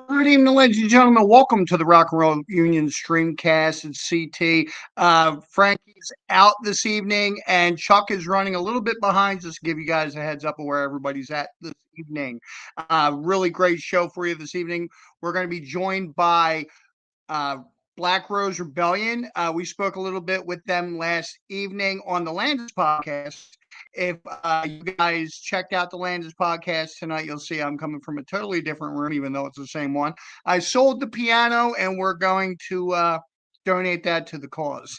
Good evening, ladies and gentlemen. Welcome to the Rock and Roll Union Streamcast. It's CT. Frankie's out this evening, and Chuck is running a little bit behind. Just to give you guys a heads up of where everybody's at this evening. Really great show for you this evening. We're going to be joined by uh, Black Rose Rebellion. We spoke a little bit with them last evening on the Landis podcast. If you guys checked out the Landis podcast tonight, you'll see I'm coming from a totally different room, even though it's the same one. I sold the piano, and we're going to donate that to the cause.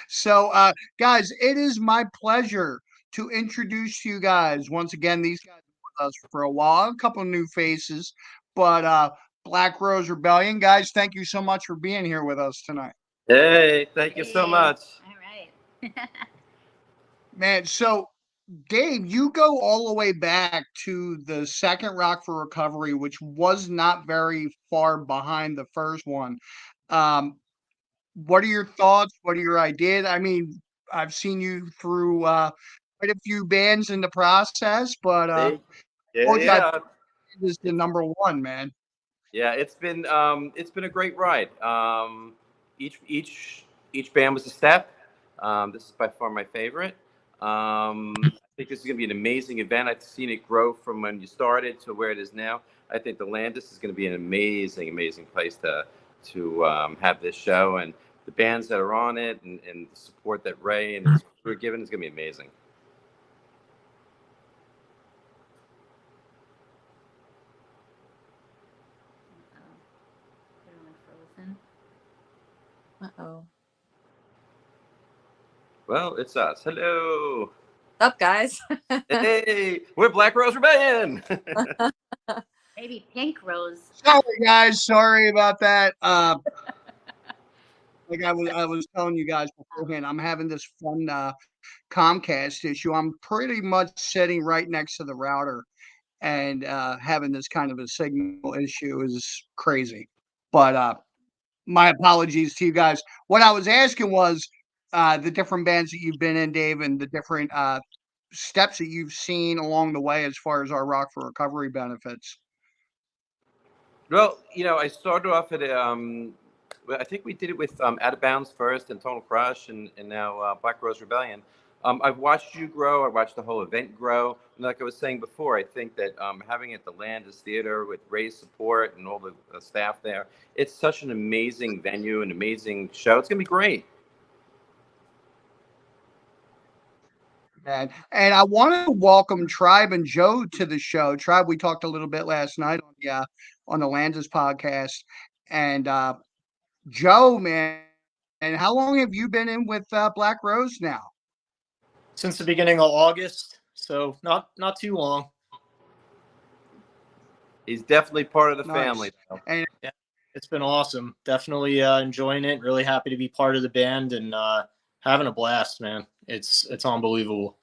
So, guys, it is my pleasure to introduce you guys once again. These guys have been with us for a while, a couple of new faces, but Black Rose Rebellion, guys, thank you so much for being here with us tonight. Hey, thank you so much. All right. Man, so Dave, you go all the way back to the second Rock for Recovery, which was not very far behind the first one. Um, what are your thoughts? What are your ideas? I mean, I've seen you through quite a few bands in the process, but Hey, told you I yeah. this is the number one, man. Yeah, it's been a great ride. Each band was a step. This is by far my favorite. I think this is going to be an amazing event. I've seen it grow from when you started to where it is now. I think the Landis is going to be an amazing place to have this show, and the bands that are on it, and the support that Ray and his crew are giving is going to be amazing. Uh-oh. Well, it's us. Hello. What's up, guys? Hey, we're Black Rose Rebellion. Maybe Pink Rose. Sorry, guys. Sorry about that. Like I was telling you guys beforehand, I'm having this fun Comcast issue. I'm pretty much sitting right next to the router, and having this kind of a signal issue is crazy. But my apologies to you guys. What I was asking was the different bands that you've been in, Dave, and the different steps that you've seen along the way as far as our Rock for Recovery benefits. Well, I started off at I think we did it with Out of Bounds first, and Tonal Crush, and now Black Rose Rebellion. I've watched you grow. I watched the whole event grow. And like I was saying before, I think that having it at the Landis Theater with Ray's support and all the staff there, it's such an amazing venue, an amazing show. It's gonna be great. And I want to welcome Tribe and Joe to the show. Tribe, we talked a little bit last night on the Landis podcast, and Joe, man, and how long have you been in with Black Rose now? Since the beginning of August, so not too long. He's definitely part of the Nice. family. And Yeah, it's been awesome. Definitely enjoying it. Really happy to be part of the band and having a blast, man. It's unbelievable.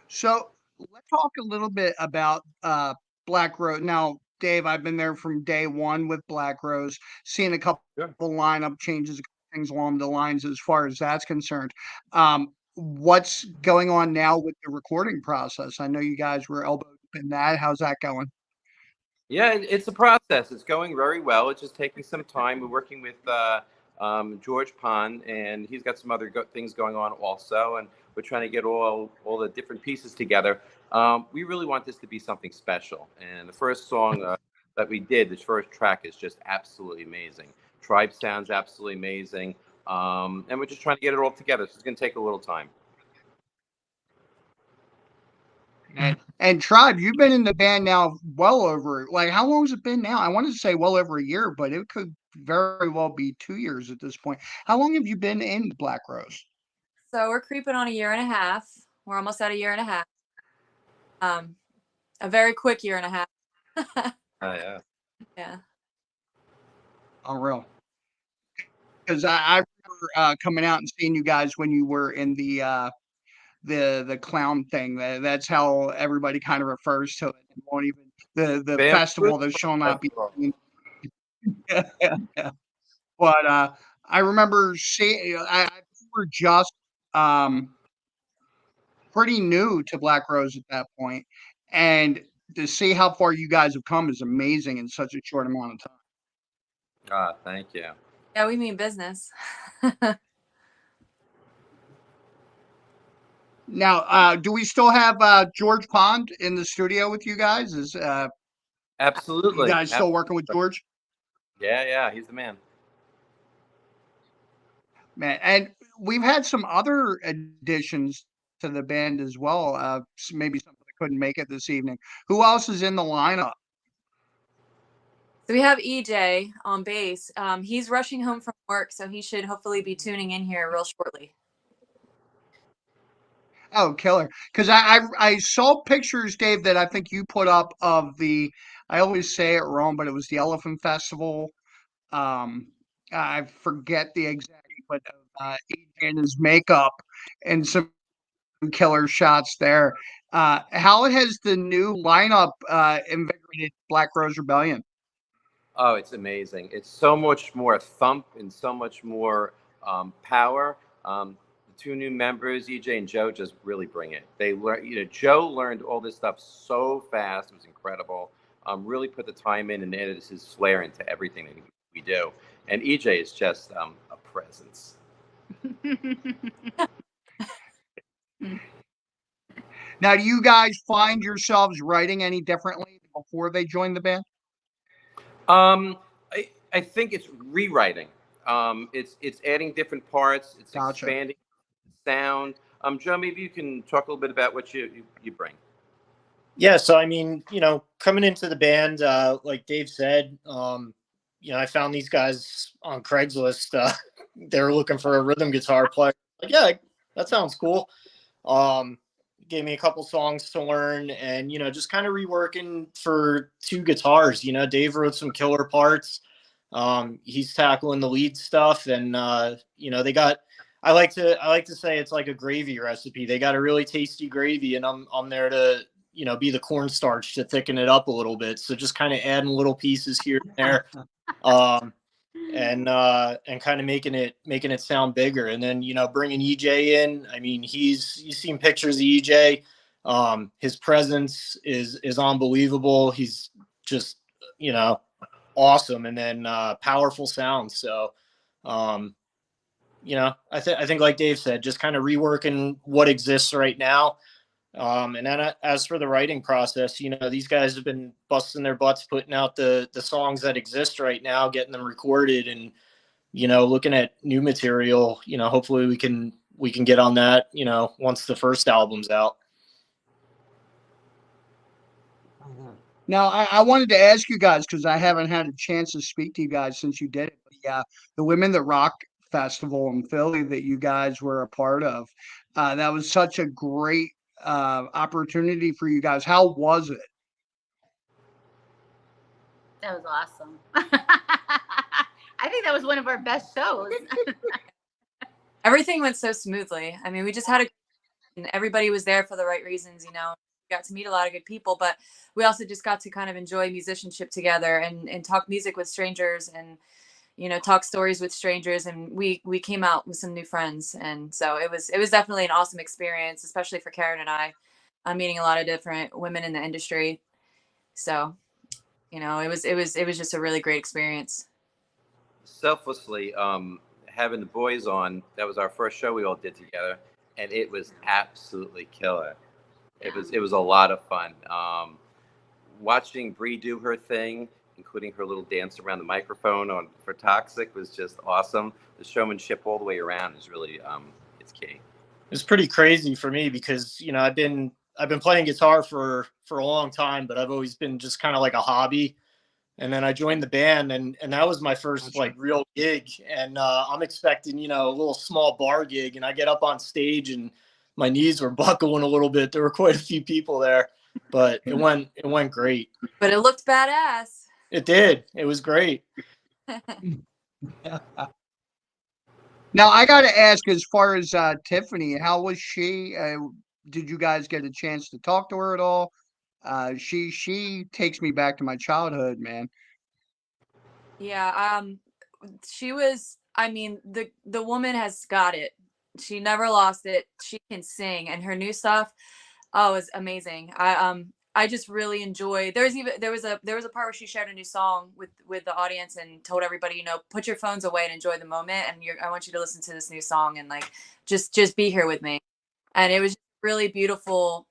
so let's talk a little bit about Black Rose. Now, Dave, I've been there from day one with Black Rose, seeing a couple Sure. lineup changes, things along the lines as far as that's concerned. What's going on now with the recording process? I know you guys were elbowed up in that. How's that going? Yeah, it's a process. It's going very well. It's just taking some time. We're working with George Pond, and he's got some other things going on also, and we're trying to get all the different pieces together. We really want this to be something special, and the first song that we did, this first track, is just absolutely amazing. Tribe sounds absolutely amazing, and we're just trying to get it all together. So it's going to take a little time. And Tribe, you've been in the band now well over, like, how long has it been now? I wanted to say well over a year, but it could very well be 2 years at this point. How long have you been in Black Rose? So we're creeping on a year and a half. We're almost at a year and a half. A very quick year and a half. Yeah. Yeah. Unreal. Because I remember coming out and seeing you guys when you were in the clown thing. That's how everybody kind of refers to it. It won't even the Bam- festival that shall not be. Festival. Yeah. But I remember seeing. I were just pretty new to Black Rose at that point, and to see how far you guys have come is amazing in such a short amount of time. Thank you. Yeah, we mean business. Now, do we still have George Pond in the studio with you guys? Is you Absolutely. guys still working with George? Yeah, he's the man. Man, and we've had some other additions to the band as well. Maybe some that couldn't make it this evening. Who else is in the lineup? So we have EJ on bass. He's rushing home from work, so he should hopefully be tuning in here real shortly. Oh, killer! Because I saw pictures, Dave, that I think you put up of the. I always say it wrong, but it was the Elephant Festival. I forget the exact, but EJ in his makeup and some killer shots there. How has the new lineup invigorated Black Rose Rebellion? Oh, it's amazing. It's so much more thump and so much more power. The two new members, EJ and Joe, just really bring it. They learn, Joe learned all this stuff so fast. It was incredible. Really put the time in and added his flair into everything that we do. And EJ is just a presence. Now, do you guys find yourselves writing any differently before they joined the band? I think it's rewriting. It's adding different parts. It's Gotcha. expanding the sound. Joe, maybe you can talk a little bit about what you bring. Yeah, so I mean, coming into the band, like Dave said, I found these guys on Craigslist. They were looking for a rhythm guitar player. Like, yeah, that sounds cool. Gave me a couple songs to learn, and just kind of reworking for two guitars. Dave wrote some killer parts. He's tackling the lead stuff, and they got. I like to say it's like a gravy recipe. They got a really tasty gravy, and I'm there to be the cornstarch to thicken it up a little bit. So just kind of adding little pieces here and there, and kind of making it sound bigger. And then bringing EJ in. I mean, you've seen pictures of EJ. His presence is unbelievable. He's just awesome, and then powerful sound. So I think like Dave said, just kind of reworking what exists right now. And then as for the writing process, these guys have been busting their butts putting out the songs that exist right now, getting them recorded, and looking at new material. Hopefully we can get on that once the first album's out. Now, I wanted to ask you guys, because I haven't had a chance to speak to you guys since you did it. The Women That Rock Festival in Philly that you guys were a part of, that was such a great opportunity for you guys. How was it? That was awesome. I think that was one of our best shows. Everything went so smoothly. I mean, we just had and everybody was there for the right reasons. We got to meet a lot of good people, but we also just got to kind of enjoy musicianship together and talk music with strangers and talk stories with strangers, and we came out with some new friends, and so it was definitely an awesome experience, especially for Karen and I. I'm meeting a lot of different women in the industry, so it was just a really great experience. Selflessly, having the boys on, that was our first show we all did together, and it was absolutely killer. It was a lot of fun. Watching Bree do her thing, including her little dance around the microphone for Toxic, was just awesome. The showmanship all the way around is really it's key. It's pretty crazy for me because I've been playing guitar for a long time, but I've always been just kind of like a hobby. And then I joined the band, and that was my first like real gig. And I'm expecting a little small bar gig, and I get up on stage and my knees were buckling a little bit. There were quite a few people there, but it went great. But it looked badass. It did. It was great. Now, I got to ask, as far as Tiffany, how was she? Did you guys get a chance to talk to her at all? She takes me back to my childhood, man. Yeah, she was. I mean, the woman has got it. She never lost it. She can sing, and her new stuff, oh, is amazing. I just really enjoy. There was a part where she shared a new song with the audience and told everybody, you know, put your phones away and enjoy the moment. And I want you to listen to this new song and like just be here with me. And it was just a really beautiful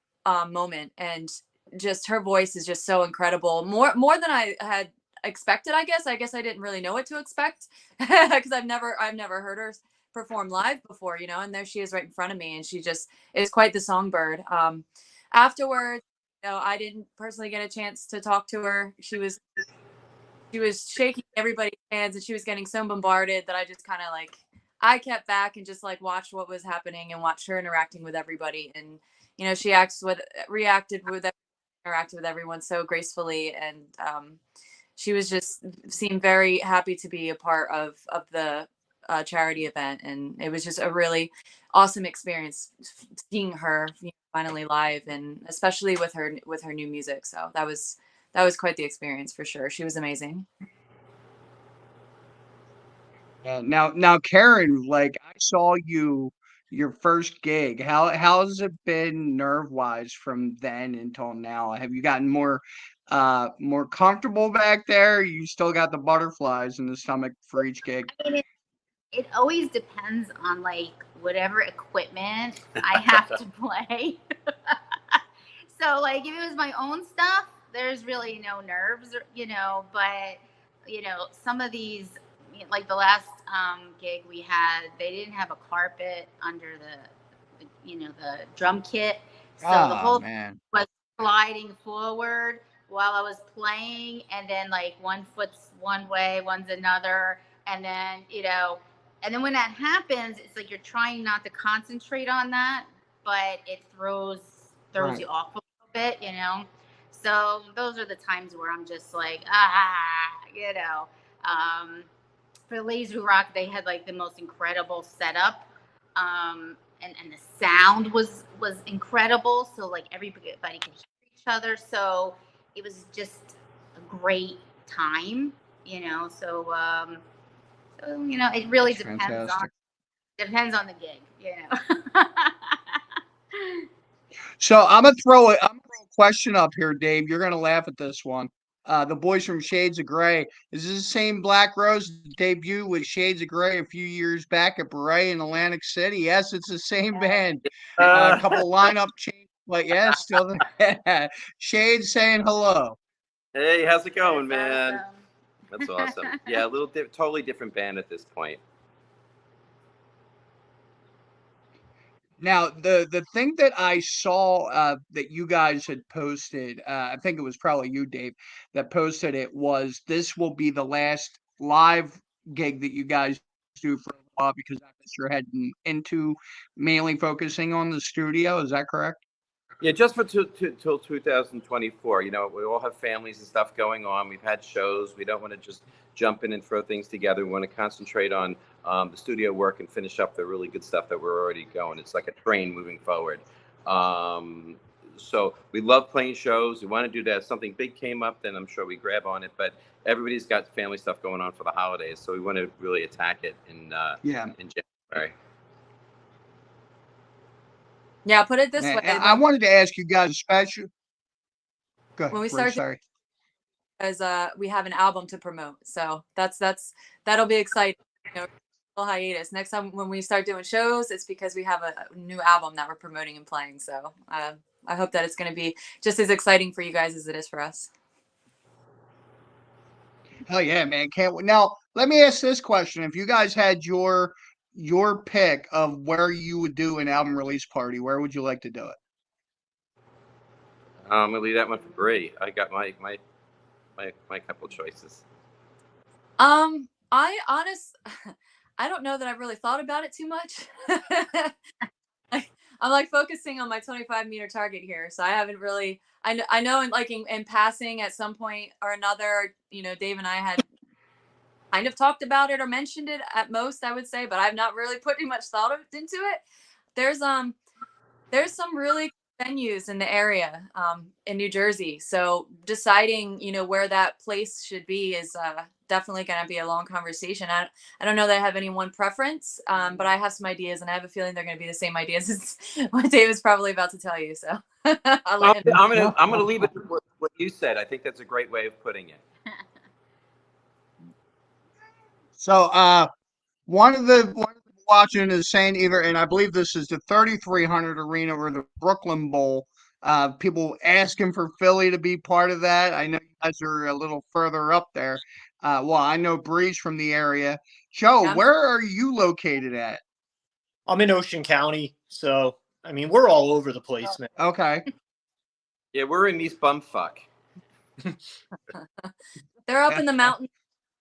moment. And just her voice is just so incredible. More than I had expected, I guess. I guess I didn't really know what to expect because I've never heard her perform live before, you know. And there she is right in front of me, and she just is quite the songbird. Afterwards, you know, I didn't personally get a chance to talk to her. She was shaking everybody's hands, and she was getting so bombarded that I just kind of like I kept back and just like watched what was happening and watched her interacting with everybody. And you know, she interacted with everyone so gracefully, and she was just seemed very happy to be a part of the charity event, and it was just a really awesome experience seeing her, you know, finally live, and especially with her new music. So that was quite the experience for sure. She was amazing. Yeah. Now, Karen, like I saw your first gig. How's it been nerve wise from then until now? Have you gotten more comfortable back there? You still got the butterflies in the stomach for each gig? I mean, it always depends on like whatever equipment I have to play. So like if it was my own stuff, there's really no nerves, you know, but you know, some of these, like the last gig we had, they didn't have a carpet under the drum kit. So the Oh whole man. was sliding forward while I was playing, and then like one foot's one way, one's another, and then and then when that happens, it's like you're trying not to concentrate on that, but it throws Right. you off a little bit, you know. So those are the times where I'm just like, you know. For Ladies Who Rock, they had like the most incredible setup, and the sound was incredible. So like everybody could hear each other. So it was just a great time, you know. So you know, it really That's fantastic. depends on the gig, you know. So I'm gonna throw a question up here, Dave. You're gonna laugh at this one. The boys from Shades of Grey. Is this the same Black Rose debut with Shades of Grey a few years back at Beret in Atlantic City? Yes, it's the same band. A couple lineup changes, but yeah, still the Shades saying hello. Hey, how's it going, That's man? awesome. That's awesome. Yeah, a little totally different band at this point. Now, the thing that I saw that you guys had posted, I think it was probably you, Dave, that posted it was this will be the last live gig that you guys do for a while because I guess you're heading into mainly focusing on the studio. Is that correct? Yeah, just for till 2024. You know, we all have families and stuff going on. We've had shows. We don't want to just jump in and throw things together. We want to concentrate on the studio work and finish up the really good stuff that we're already going. It's like a train moving forward. So we love playing shows. We want to do that. If something big came up, then I'm sure we grab on it. But everybody's got family stuff going on for the holidays, so we want to really attack it in January. Yeah, put it this way. I wanted to ask you guys a special. Go ahead, When we Bree, start sorry. because we have an album to promote, so that'll be exciting. You know, little hiatus. Next time when we start doing shows, it's because we have a new album that we're promoting and playing. So I hope that it's going to be just as exciting for you guys as it is for us. Hell yeah, man. Can't wait. Now, let me ask this question. If you guys had your pick of where you would do an album release party, where would you like to do it? I'm gonna leave that one for Bree. I got my couple choices. I don't know that I've really thought about it too much. I'm like focusing on my 25-meter target here, so I haven't really. I know in passing at some point or another, you know, Dave and I had kind of talked about it or mentioned it at most, I would say, but I've not really put too much thought into it. There's some really venues in the area in New Jersey, so deciding, you know, where that place should be is definitely going to be a long conversation. I don't know that I have any one preference, but I have some ideas, and I have a feeling they're going to be the same ideas as what Dave is probably about to tell you. So I'll let him. I'm gonna leave it to what you said. I think that's a great way of putting it. So, one of the watching is saying either, and I believe this is the 3,300 arena or the Brooklyn Bowl. People asking for Philly to be part of that. I know you guys are a little further up there. Well, I know Bree's from the area. Joe, Yeah, where are you located at? I'm in Ocean County, so I mean we're all over the place, man. Okay. Yeah, we're in East Bumfuck. they're up in the mountains.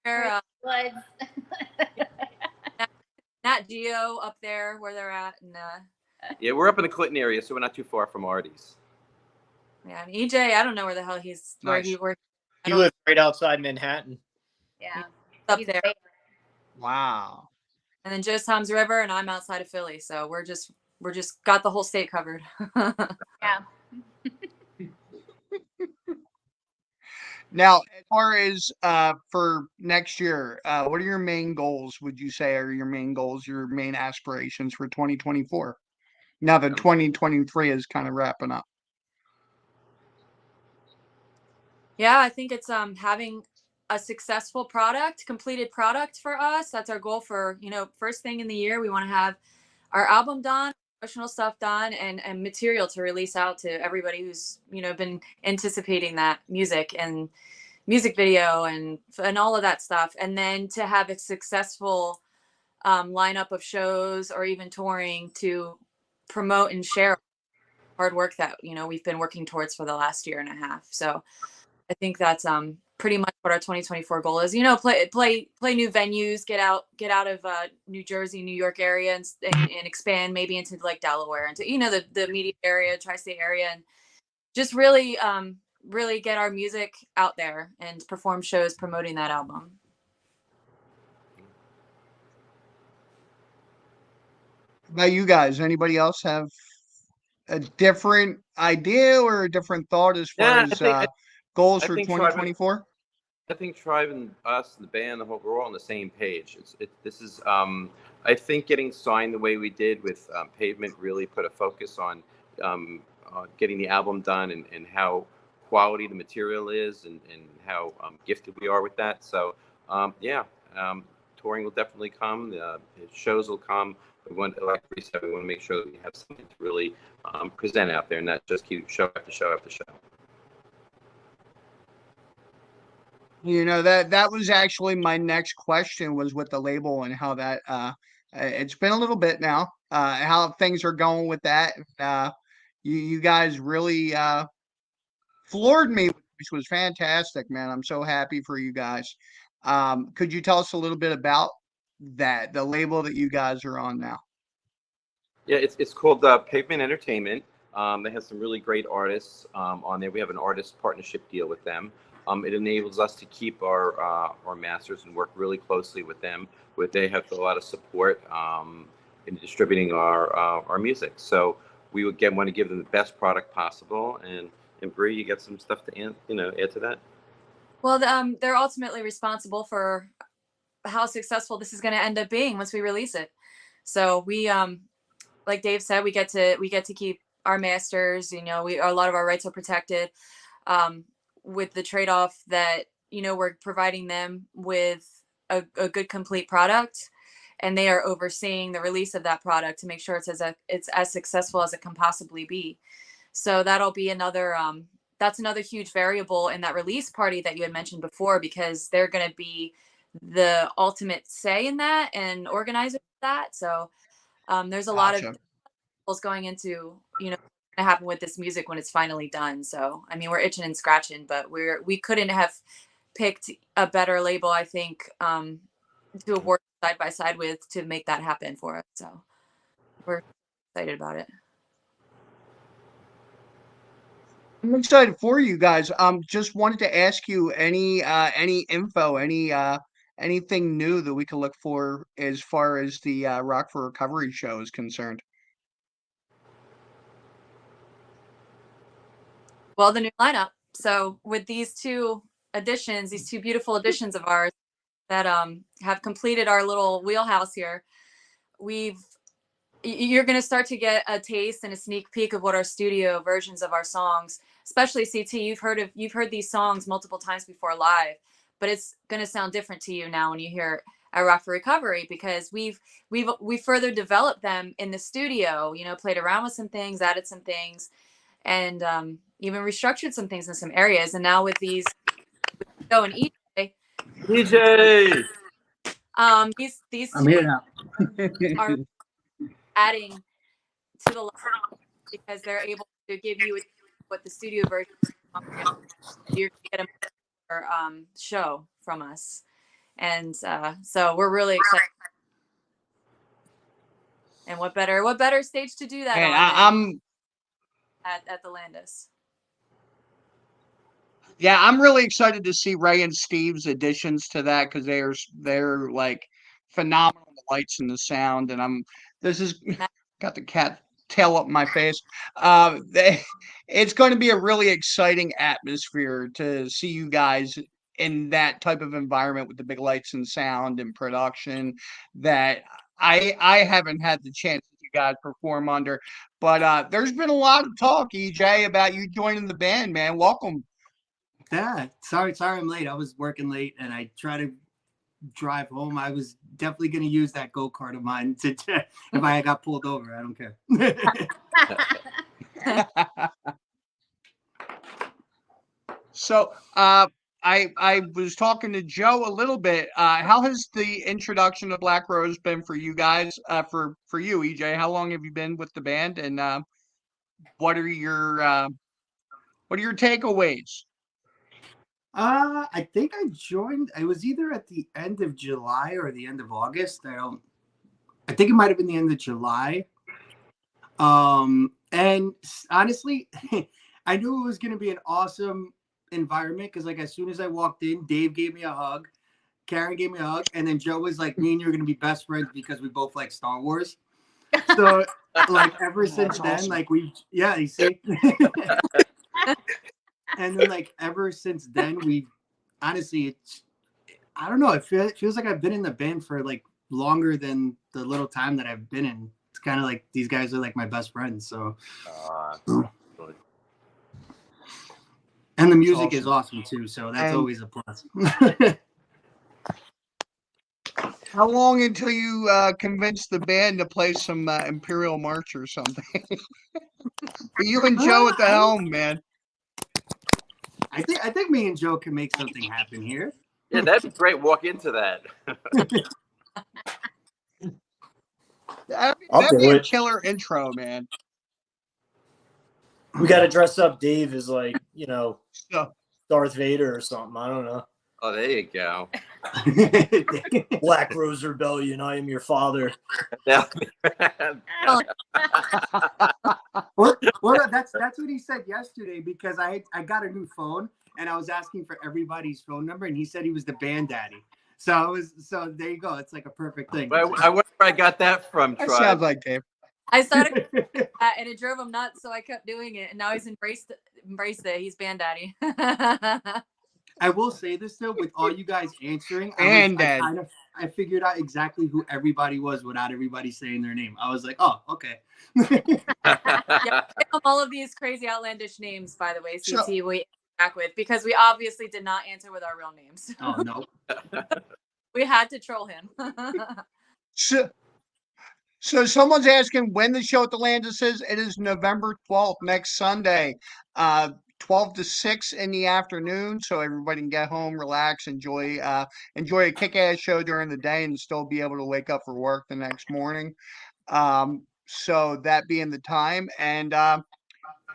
They're, Woods. Nat Geo up there where they're at, and Yeah, we're up in the Clinton area, so we're not too far from Artie's. yeah, and EJ, I don't know where the hell he's where Nice. he works. He lives right outside Manhattan. Yeah. Up He's there. great. Wow. And then Joe's Tom's River, and I'm outside of Philly, so we're just got the whole state covered. Yeah. Now, as far as for next year, what are your main goals? Would you say are your main goals, your main aspirations for 2024? Now that 2023 is kind of wrapping up. Yeah, I think it's having a successful product, completed product for us. That's our goal for, first thing in the year. We want to have our album done, promotional stuff done, and material to release out to everybody who's, been anticipating that music and music video and all of that stuff. And then to have a successful lineup of shows or even touring to promote and share hard work that, we've been working towards for the last year and a half. So I think that's pretty much what our 2024 goal is. Play new venues, get out of New Jersey, New York area, and expand maybe into like Delaware, into the immediate area, tri-state area, and just really really get our music out there and perform shows promoting that album. About you guys, anybody else have a different idea or a different thought as far Yeah, as goals I for think 2024? I think Tribe and us, the band, we're all on the same page. This is, I think getting signed the way we did with Pavement really put a focus on getting the album done and how quality the material is and how gifted we are with that. So, touring will definitely come. Shows will come. Like we said, we want to make sure that we have something to really present out there, and not just keep show after show after show. That was actually my next question, was with the label and how that it's been a little bit now, how things are going with that. You guys really floored me, which was fantastic, man. I'm so happy for you guys. Could you tell us a little bit about that, the label that you guys are on now? Yeah, it's called Pavement Entertainment. They have some really great artists on there. We have an artist partnership deal with them. It enables us to keep our masters and work really closely with them. They have a lot of support in distributing our music. So we want to give them the best product possible. And Bree, you got some stuff to add to that? Well, they're ultimately responsible for how successful this is going to end up being once we release it. So we, like Dave said, we get to keep our masters. A lot of our rights are protected, with the trade-off that we're providing them with a good complete product, and they are overseeing the release of that product to make sure it's as successful as it can possibly be. So that'll be another that's another huge variable in that release party that you had mentioned before, because they're going to be the ultimate say in that and organizer of that. So there's a lot of things going into going to happen with this music when it's finally done. So I mean, we're itching and scratching, but we couldn't have picked a better label, I think, to work side by side with to make that happen for us. So we're excited about it. I'm excited for you guys. Just wanted to ask you any info, anything new that we can look for as far as the Rock for Recovery show is concerned. Well, the new lineup. So with these two beautiful additions of ours that have completed our little wheelhouse here, we've you're going to start to get a taste and a sneak peek of what our studio versions of our songs, especially CT, you've heard these songs multiple times before live, but it's going to sound different to you now when you hear a Rock for Recovery, because we've further developed them in the studio, you know, played around with some things, added some things, and even restructured some things in some areas. And now with these Joe and EJ, these I'm here now. are adding to the live because they're able to give you what the studio version is. You're gonna get a more show from us, and so we're really excited. And what better stage to do that And on I'm at the Landis? Yeah, I'm really excited to see Ray and Steve's additions to that because they're like phenomenal, the lights and the sound. And this is got the cat tail up my face. It's going to be a really exciting atmosphere to see you guys in that type of environment with the big lights and sound and production that I haven't had the chance that you guys perform under. But there's been a lot of talk, EJ, about you joining the band, man. Welcome. Yeah, sorry I'm late. I was working late and I tried to drive home. I was definitely going to use that go-kart of mine to if I got pulled over. I don't care. So I was talking to Joe a little bit. How has the introduction of Black Rose been for you guys? For you, EJ, how long have you been with the band, and what are your takeaways? I think I joined. It was either at the end of July or the end of August. I think it might have been the end of July. And honestly, I knew it was going to be an awesome environment because, like, as soon as I walked in, Dave gave me a hug, Karen gave me a hug, and then Joe was like, "Me and you are going to be best friends because we both like Star Wars." So, like, ever since then, awesome. like you see. And then, like, ever since then, honestly, I don't know. It feels like I've been in the band for like longer than the little time that I've been in. It's kind of like these guys are like my best friends. So, and the music is awesome too. So that's always a plus. How long until you convince the band to play some Imperial March or something? You and Joe at the helm, man. I think me and Joe can make something happen here. Yeah, that'd be great. Walk into that. That'd be a killer intro, man. We got to dress up Dave as, like, you know, Darth Vader or something. I don't know. Oh, there you go. Black Rose Rebellion, I am your father. Well, that's what he said yesterday, because I got a new phone and I was asking for everybody's phone number and he said he was the band daddy. So there you go. It's like a perfect thing. I wonder where I got that from. That sounds like Dave. I started and it drove him nuts, so I kept doing it, and now he's embraced it. He's band daddy. I will say this though, with all you guys answering, I figured out exactly who everybody was without everybody saying their name. I was like, oh, okay. Yeah, all of these crazy outlandish names, by the way, CT, we back with, because we obviously did not answer with our real names. Oh no. We had to troll him. So someone's asking when the show at the Landis is. It is November 12th, next Sunday, 12 to 6 in the afternoon. So everybody can get home, relax, enjoy a kick-ass show during the day and still be able to wake up for work the next morning. So that being the time. And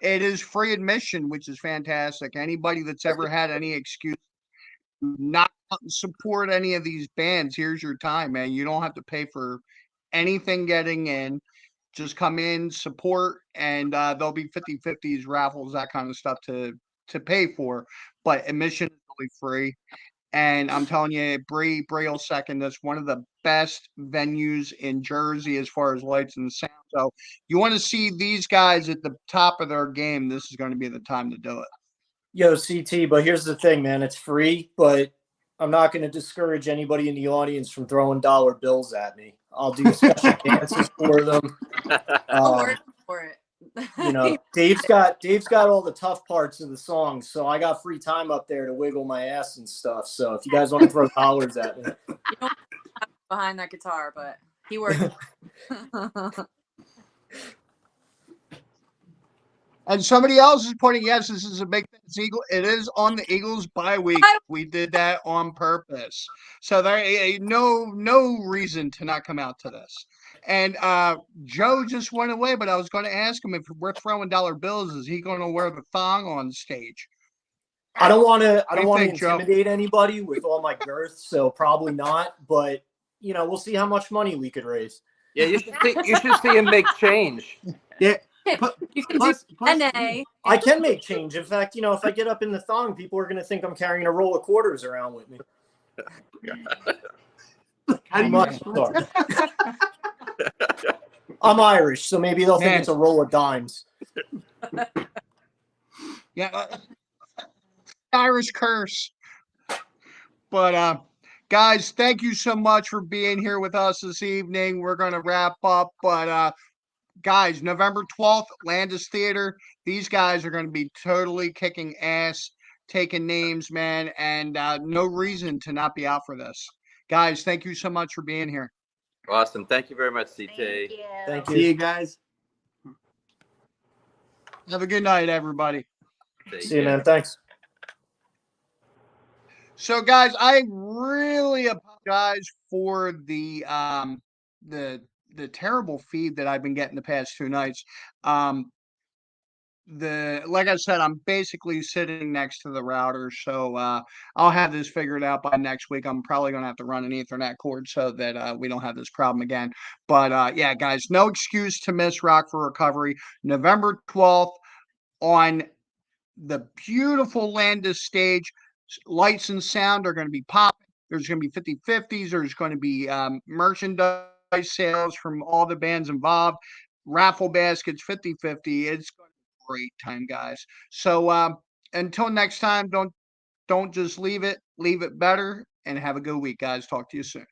it is free admission, which is fantastic. Anybody that's ever had any excuse not to support any of these bands, here's your time, man. You don't have to pay for anything getting in. Just come in, support, and there'll be 50/50s, raffles, that kind of stuff to pay for. But admission is really free. And I'm telling you, Bree will second this, one of the best venues in Jersey as far as lights and sound. So you want to see these guys at the top of their game, this is going to be the time to do it. Yo, CT, but here's the thing, man. It's free, but I'm not going to discourage anybody in the audience from throwing dollar bills at me. I'll do special dances for them. I'll work for it. You know, Dave's got all the tough parts of the song, so I got free time up there to wiggle my ass and stuff. So if you guys want to throw dollars at me, You know, behind that guitar, but he worked. And somebody else is pointing, yes, this is a big Eagle. It is on the Eagles bye week. We did that on purpose. So there ain't no reason to not come out to this. And Joe just went away, but I was going to ask him if we're throwing dollar bills, is he going to wear the thong on stage? I don't want to think, Joe? intimidate anybody with all my girth, so probably not. But you know, we'll see how much money we could raise. Yeah, you should see him make change. Yeah. You can Plus, NA. I can make change. In fact, you know, if I get up in the thong, people are going to think I'm carrying a roll of quarters around with me. how do you I'm, sorry. I'm Irish, so maybe they'll think it's a roll of dimes. Yeah, Irish curse. But guys, thank you so much for being here with us this evening. We're going to wrap up, but guys, November 12th, Landis Theater. These guys are going to be totally kicking ass, taking names, man, and no reason to not be out for this. Guys, thank you so much for being here. Awesome. Thank you very much, CT. Thank you. Thank you. See you guys. Have a good night, everybody. See you, man. Thanks. So, guys, I really apologize for the terrible feed that I've been getting the past 2 nights. Like I said, I'm basically sitting next to the router, so I'll have this figured out by next week. I'm probably gonna have to run an Ethernet cord so that we don't have this problem again. But yeah, guys, no excuse to miss Rock for Recovery, November 12th on the beautiful Landis stage. Lights and sound are going to be popping. There's going to be 50/50s. There's going to be merchandise sales from all the bands involved. Raffle baskets, 50/50. It's going to be a great time, guys. So until next time, don't just leave it. Leave it better, and have a good week, guys. Talk to you soon.